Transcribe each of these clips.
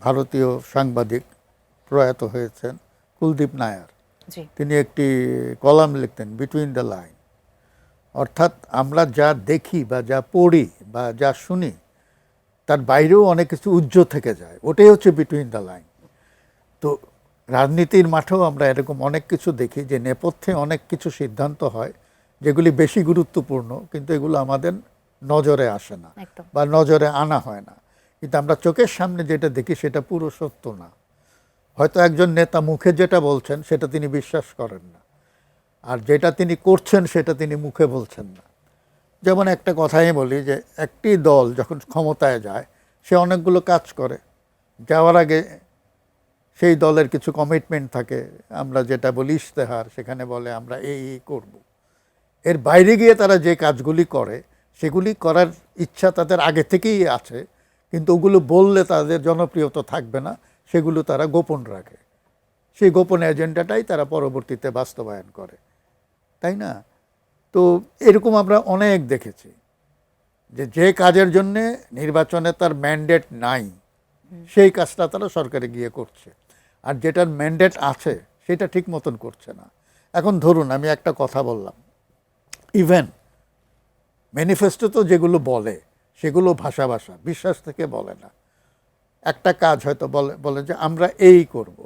ভারতীয় সাংবাদিক প্রয়াত হয়েছেন কুলদীপ নায়ার। তিনি একটি কলাম লিখতেন, বিটুইন দ্য লাইন। অর্থাৎ আমরা যা দেখি বা যা পড়ি বা যা শুনি তার বাইরেও অনেক কিছু উজ্জ্বল থেকে যায়, ওটাই হচ্ছে বিটুইন দ্য লাইন। তো রাজনীতির মাঠেও আমরা এরকম অনেক কিছু দেখি যে নেপথ্যে অনেক কিছু সিদ্ধান্ত হয় যেগুলি বেশি গুরুত্বপূর্ণ, কিন্তু এগুলো আমাদের নজরে আসে না বা নজরে আনা হয় না। কিন্তু আমরা চোখের সামনে যেটা দেখি সেটা পুরো সত্য না। হয়তো একজন নেতা মুখে যেটা বলছেন সেটা তিনি বিশ্বাস করেন না, আর যেটা তিনি করছেন সেটা তিনি মুখে বলছেন না। যেমন একটা কথাই বলি যে একটি দল যখন ক্ষমতায় যায় সে অনেকগুলো কাজ করে, যাওয়ার আগে সেই দলের কিছু কমিটমেন্ট থাকে, আমরা যেটা বলি ইশতেহার, সেখানে বলে আমরা এই করব। এর বাইরে গিয়ে তারা যে কাজগুলি করে সেগুলি করার ইচ্ছা তাদের আগে থেকেই আছে, কিন্তু ওগুলো বললে তাদের জনপ্রিয়তা থাকবে না, সেগুলো তারা গোপন রাখে। সেই গোপন এজেন্ডাটাই তারা পরবর্তীতে বাস্তবায়ন করে, তাই না? তো এরকম আমরা অনেক দেখেছি যে কাজের জন্যে নির্বাচনে তার ম্যান্ডেট নাই সেই কাজটা তারা সরকারে গিয়ে করছে, আর যেটার ম্যান্ডেট আছে সেটা ঠিক মতন করছে না। এখন ধরুন আমি একটা কথা বললাম, ইভেন ম্যানিফেস্টো তো যেগুলো বলে সেগুলো ভাষা বিশ্বাস থেকে বলে না। একটা কাজ হয়তো বলে যে আমরা এই করব,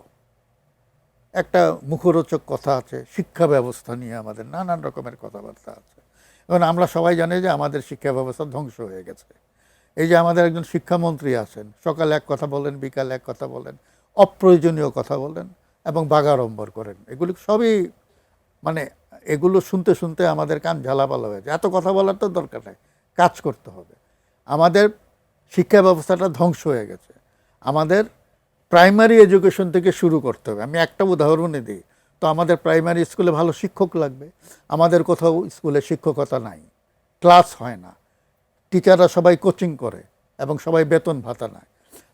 একটা মুখরোচক কথা আছে, শিক্ষা ব্যবস্থা নিয়ে আমাদের নানান রকমের কথাবার্তা আছে। এবং আমরা সবাই জানি যে আমাদের শিক্ষা ব্যবস্থা ধ্বংস হয়ে গেছে। এই যে আমাদের একজন শিক্ষামন্ত্রী আছেন, সকালে এক কথা বলেন, বিকালে এক কথা বলেন, অপ্রয়োজনীয় কথা বলেন এবং বাগাড়ম্বর করেন। এগুলি সবই মানে এগুলো শুনতে শুনতে আমাদের কান ঝালাপালা হয়ে যায়। এত কথা বলার তো দরকার নেই, কাজ করতে হবে। আমাদের শিক্ষা ব্যবস্থাটা ধ্বংস হয়ে গেছে। আমাদের প্রাইমারি এডুকেশন থেকে শুরু করতে হবে। আমি একটা উদাহরণই দিই, তো আমাদের প্রাইমারি স্কুলে ভালো শিক্ষক লাগবে। আমাদের কোথাও স্কুলে শিক্ষকতা নাই, ক্লাস হয় না, টিচাররা সবাই কোচিং করে এবং সবাই বেতন ভাতা নেয়।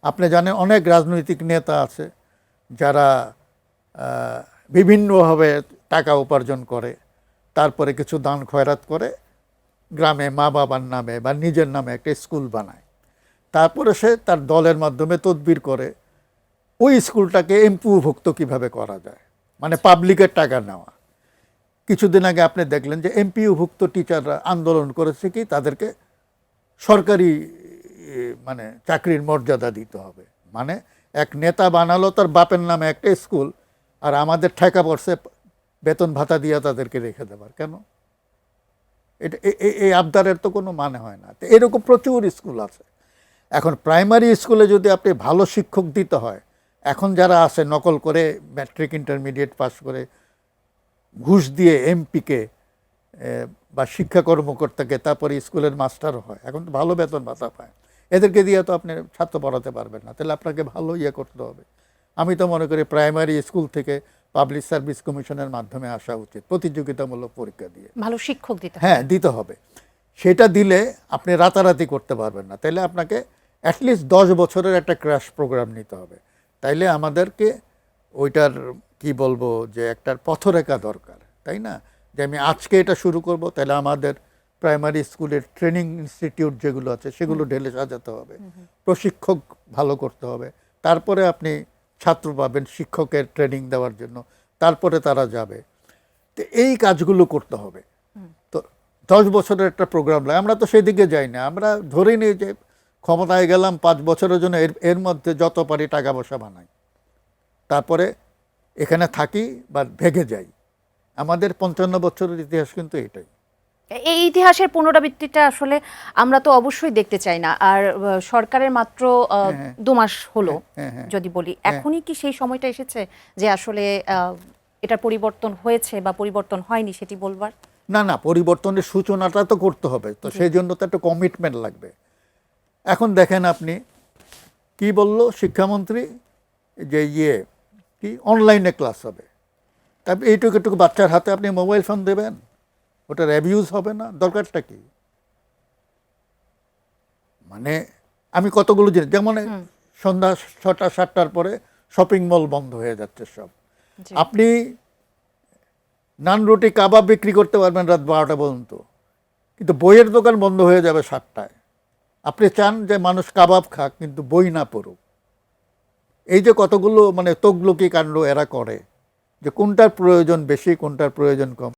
আপনি জানেন অনেক রাজনৈতিক নেতা আছে যারা বিভিন্নভাবে টাকা উপার্জন করে, তারপরে কিছু দান খয়রাত করে, গ্রামে মা বাবার নামে বা নিজের নামে একটা স্কুল বানায়। তারপরে সে তার দলের মাধ্যমে তদবির করে ওই স্কুলটাকে এমপিওভুক্ত কিভাবে করা যায়, মানে পাবলিকের টাকা নেওয়া। কিছুদিন আগে আপনি দেখলেন যে এমপিওভুক্ত টিচাররা আন্দোলন করেছে কি তাদেরকে সরকারি মানে চাকরির মর্যাদা দিতে হবে। মানে এক নেতা বানালো তার বাপের নামে একটা স্কুল, আর আমাদের ঠেকা পড়ছে বেতন ভাতা দিয়ে তাদেরকে রেখে দেবার। কেন? এটা এই আবদারের তো কোনো মানে হয় না। তো এরকম প্রচুর স্কুল আছে। এখন প্রাইমারি স্কুলে যদি আপনি ভালো শিক্ষক দিতে হয়, এখন যারা আছে নকল করে ম্যাট্রিক ইন্টারমিডিয়েট পাস করে ঘুষ দিয়ে এমপিকে বা শিক্ষা কর্মকর্তাকে তারপরে স্কুলের মাস্টারও হয়, এখন তো ভালো বেতন ভাতা পায়। এদেরকে দিয়ে তো আপনি ছাত্র পড়াতে পারবেন না, তাহলে আপনাকে ভালো করতে হবে। আমি তো মনে করি প্রাইমারি স্কুল থেকে পাবলিক সার্ভিস কমিশনের মাধ্যমে আসা উচিত, প্রতিযোগিতামূলক পরীক্ষা দিয়ে ভালো শিক্ষক দিতে হবে। হ্যাঁ, দিতে হবে। সেটা দিলে আপনি রাতারাতি করতে পারবেন না, তাইলে আপনাকে অ্যাটলিস্ট 10 বছরের একটা ক্র্যাশ প্রোগ্রাম নিতে হবে। তাইলে আমাদেরকে ওইটার কি বলবো যে একটা পথরেখা দরকার, তাই না? যে আমি আজকে এটা শুরু করব, তাহলে আমাদের প্রাইমারি স্কুলের ট্রেনিং ইনস্টিটিউট যেগুলো আছে সেগুলো ঢেলে সাজাতে হবে, প্রশিক্ষক ভালো করতে হবে, তারপরে আপনি ছাত্র পাবেন শিক্ষকের ট্রেনিং দেওয়ার জন্য, তারপরে তারা যাবে। তো এই কাজগুলো করতে হবে। তো 10 বছরের একটা প্রোগ্রাম লাগে, আমরা তো সেদিকে যাই না। আমরা ধরে নিই যে ক্ষমতায় গেলাম 5 বছরের জন্য, এর মধ্যে যত পারি টাকা পয়সা বানাই, তারপরে এখানে থাকি বা ভেগে যাই। আমাদের 55 বছরের ইতিহাস কিন্তু এটাই। এই ইতিহাসের পুনরাবৃত্তিটা আসলে আমরা তো অবশ্যই দেখতে চাই না। আর সরকারের মাত্র 2 মাস হলো যদি বলি, এখনই কি সেই সময়টা এসেছে যে আসলে এটার পরিবর্তন হয়েছে বা পরিবর্তন হয়নি সেটি বলবার? না, পরিবর্তনের সূচনাটা তো করতে হবে, তো সেই জন্য তো একটা কমিটমেন্ট লাগবে। এখন দেখেন আপনি কি বলল শিক্ষামন্ত্রী, যে কি অনলাইনে ক্লাস হবে। তারপর এইটুকু বাচ্চার হাতে আপনি মোবাইল ফোন দেবেন, ওটার অ্যাবিউজ হবে না? দরকারটা কি? মানে আমি কতগুলো জিনিস, যেমন সন্ধ্যা 6টা 7টার পরে শপিং মল বন্ধ হয়ে যাচ্ছে সব। আপনি নান রুটি কাবাব বিক্রি করতে পারবেন রাত 12টা পর্যন্ত, কিন্তু বইয়ের দোকান বন্ধ হয়ে যাবে 7টায়। আপনি চান যে মানুষ কাবাব খাক কিন্তু বই না পড়ুক, এই যে কতগুলো মানে তগলুকি কাণ্ড এরা করে, যে কোনটার প্রয়োজন বেশি কোনটার প্রয়োজন কম।